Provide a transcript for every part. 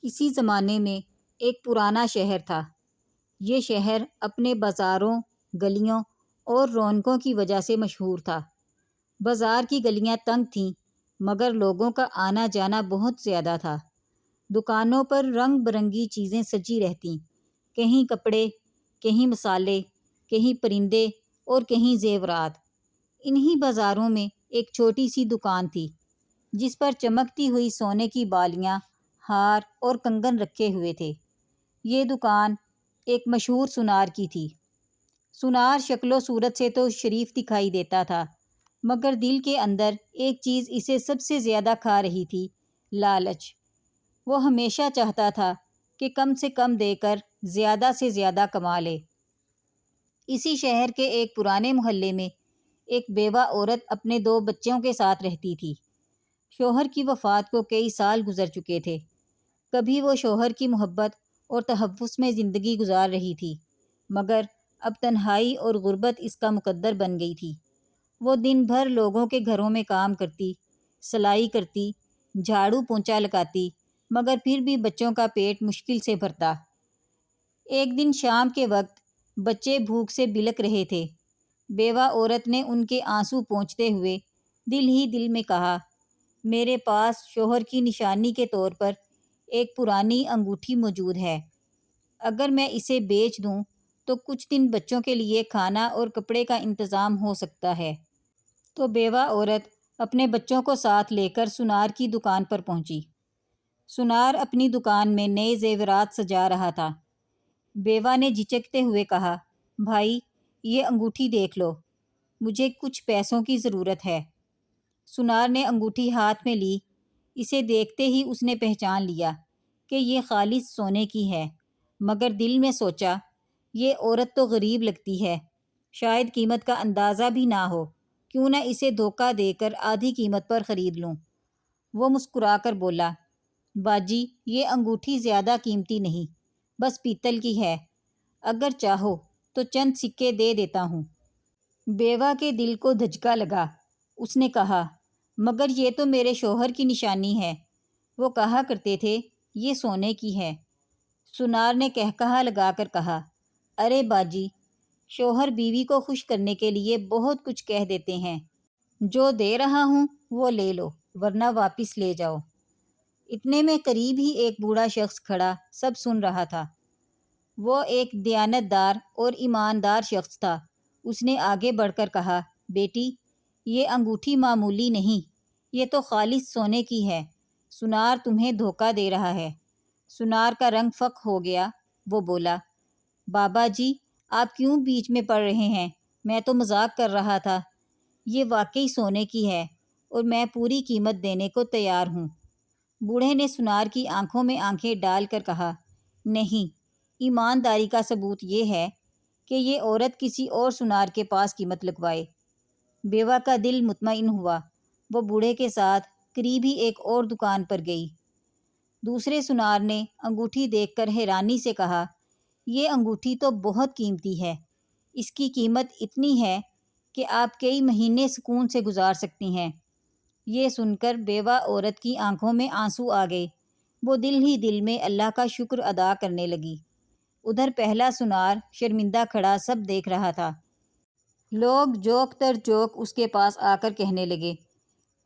کسی زمانے میں ایک پرانا شہر تھا۔ یہ شہر اپنے بازاروں، گلیوں اور رونقوں کی وجہ سے مشہور تھا۔ بازار کی گلیاں تنگ تھیں مگر لوگوں کا آنا جانا بہت زیادہ تھا۔ دکانوں پر رنگ برنگی چیزیں سجی رہتیں، کہیں کپڑے، کہیں مسالے، کہیں پرندے اور کہیں زیورات۔ انہی بازاروں میں ایک چھوٹی سی دکان تھی جس پر چمکتی ہوئی سونے کی بالیاں، ہار اور کنگن رکھے ہوئے تھے۔ یہ دکان ایک مشہور سنار کی تھی۔ سنار شکل و صورت سے تو شریف دکھائی دیتا تھا مگر دل کے اندر ایک چیز اسے سب سے زیادہ کھا رہی تھی، لالچ۔ وہ ہمیشہ چاہتا تھا کہ کم سے کم دے کر زیادہ سے زیادہ کما لے۔ اسی شہر کے ایک پرانے محلے میں ایک بیوہ عورت اپنے 2 بچوں کے ساتھ رہتی تھی۔ شوہر کی وفات کو کئی سال گزر چکے تھے۔ کبھی وہ شوہر کی محبت اور تحفظ میں زندگی گزار رہی تھی مگر اب تنہائی اور غربت اس کا مقدر بن گئی تھی۔ وہ دن بھر لوگوں کے گھروں میں کام کرتی، سلائی کرتی، جھاڑو پونچھا لگاتی مگر پھر بھی بچوں کا پیٹ مشکل سے بھرتا۔ ایک دن شام کے وقت بچے بھوک سے بلک رہے تھے۔ بیوہ عورت نے ان کے آنسو پونچھتے ہوئے دل ہی دل میں کہا، میرے پاس شوہر کی نشانی کے طور پر ایک پرانی انگوٹھی موجود ہے۔ اگر میں اسے بیچ دوں تو کچھ دن بچوں کے لیے کھانا اور کپڑے کا انتظام ہو سکتا ہے۔ تو بیوہ عورت اپنے بچوں کو ساتھ لے کر سنار کی دکان پر پہنچی۔ سنار اپنی دکان میں نئے زیورات سجا رہا تھا۔ بیوہ نے جھجکتے ہوئے کہا، بھائی یہ انگوٹھی دیکھ لو، مجھے کچھ پیسوں کی ضرورت ہے۔ سنار نے انگوٹھی ہاتھ میں لی۔ اسے دیکھتے ہی اس نے پہچان لیا کہ یہ خالص سونے کی ہے مگر دل میں سوچا، یہ عورت تو غریب لگتی ہے، شاید قیمت کا اندازہ بھی نہ ہو، کیوں نہ اسے دھوکہ دے کر آدھی قیمت پر خرید لوں۔ وہ مسکرا کر بولا، باجی یہ انگوٹھی زیادہ قیمتی نہیں، بس پیتل کی ہے، اگر چاہو تو چند سکے دے دیتا ہوں۔ بیوہ کے دل کو دھچکا لگا۔ اس نے کہا، مگر یہ تو میرے شوہر کی نشانی ہے، وہ کہا کرتے تھے یہ سونے کی ہے۔ سنار نے قہقہہ لگا کر کہا، ارے باجی، شوہر بیوی کو خوش کرنے کے لیے بہت کچھ کہہ دیتے ہیں، جو دے رہا ہوں وہ لے لو ورنہ واپس لے جاؤ۔ اتنے میں قریب ہی ایک بوڑھا شخص کھڑا سب سن رہا تھا۔ وہ ایک دیانت دار اور ایماندار شخص تھا۔ اس نے آگے بڑھ کر کہا، بیٹی یہ انگوٹھی معمولی نہیں، یہ تو خالص سونے کی ہے، سنار تمہیں دھوکہ دے رہا ہے۔ سنار کا رنگ فک ہو گیا۔ وہ بولا، بابا جی آپ کیوں بیچ میں پڑ رہے ہیں، میں تو مذاق کر رہا تھا، یہ واقعی سونے کی ہے اور میں پوری قیمت دینے کو تیار ہوں۔ بوڑھے نے سنار کی آنکھوں میں آنکھیں ڈال کر کہا، نہیں، ایمانداری کا ثبوت یہ ہے کہ یہ عورت کسی اور سنار کے پاس قیمت لگوائے۔ بیوہ کا دل مطمئن ہوا۔ وہ بوڑھے کے ساتھ قریب ہی ایک اور دکان پر گئی۔ دوسرے سنار نے انگوٹھی دیکھ کر حیرانی سے کہا، یہ انگوٹھی تو بہت قیمتی ہے، اس کی قیمت اتنی ہے کہ آپ کئی مہینے سکون سے گزار سکتی ہیں۔ یہ سن کر بیوہ عورت کی آنکھوں میں آنسو آ گئے۔ وہ دل ہی دل میں اللہ کا شکر ادا کرنے لگی۔ ادھر پہلا سنار شرمندہ کھڑا سب دیکھ رہا تھا۔ لوگ جوک تر جوک اس کے پاس آ کر کہنے لگے،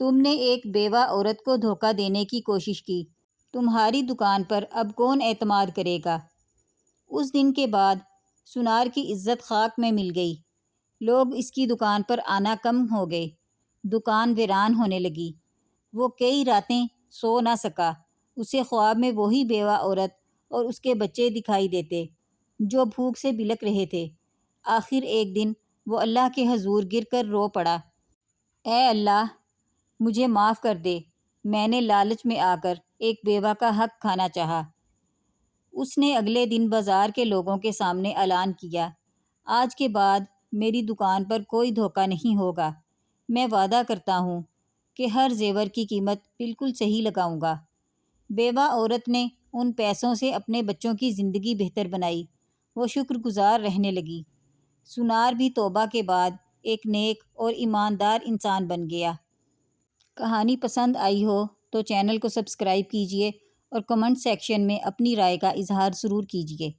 تم نے ایک بیوہ عورت کو دھوکہ دینے کی کوشش کی، تمہاری دکان پر اب کون اعتماد کرے گا؟ اس دن کے بعد سنار کی عزت خاک میں مل گئی۔ لوگ اس کی دکان پر آنا کم ہو گئے۔ دکان ویران ہونے لگی۔ وہ کئی راتیں سو نہ سکا۔ اسے خواب میں وہی بیوہ عورت اور اس کے بچے دکھائی دیتے جو بھوک سے بلک رہے تھے۔ آخر ایک دن وہ اللہ کے حضور گر کر رو پڑا، اے اللہ مجھے معاف کر دے، میں نے لالچ میں آ کر ایک بیوہ کا حق کھانا چاہا۔ اس نے اگلے دن بازار کے لوگوں کے سامنے اعلان کیا، آج کے بعد میری دکان پر کوئی دھوکہ نہیں ہوگا، میں وعدہ کرتا ہوں کہ ہر زیور کی قیمت بالکل صحیح لگاؤں گا۔ بیوہ عورت نے ان پیسوں سے اپنے بچوں کی زندگی بہتر بنائی۔ وہ شکر گزار رہنے لگی۔ سنار بھی توبہ کے بعد ایک نیک اور ایماندار انسان بن گیا۔ کہانی پسند آئی ہو تو چینل کو سبسکرائب کیجیے اور کمنٹ سیکشن میں اپنی رائے کا اظہار ضرور کیجیے۔